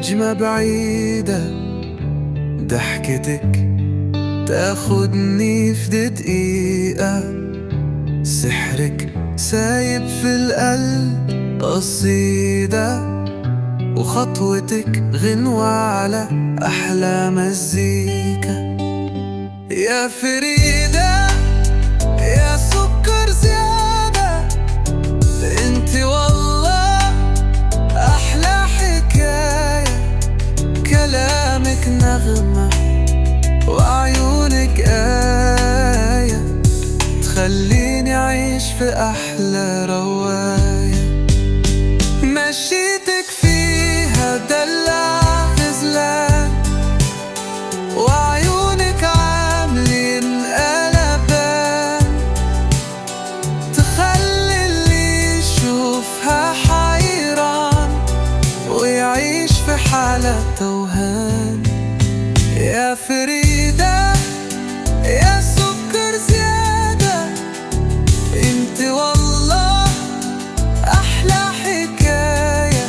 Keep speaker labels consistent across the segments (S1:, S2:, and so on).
S1: نجمة بعيدة، ضحكتك تاخدني في دقيقة، سحرك سايب في القلب قصيدة، وخطوتك غنوة على أحلى مزيكا. يا فريدة يا سكر زيادة، انتي والله أحلى حكاية، كلامك نغمة وعيونك آية، تخليني أعيش في أحلى رواية. مشيتك فيها دلع غزلان، وعيونك عاملين قلبان، تخلي اللي يشوفها حيران ويعيش في حالة توهان. يا فريدة يا سكر زيادة، انت والله أحلى حكاية،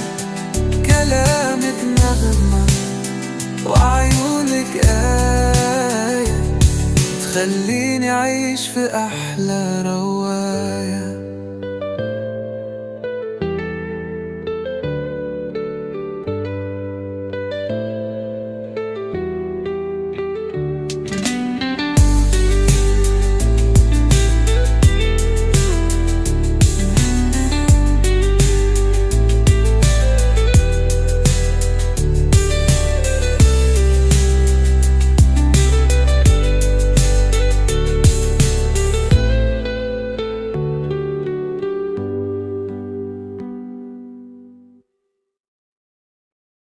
S1: كلامك نغمة وعيونك آية، تخليني أعيش في أحلى رواية.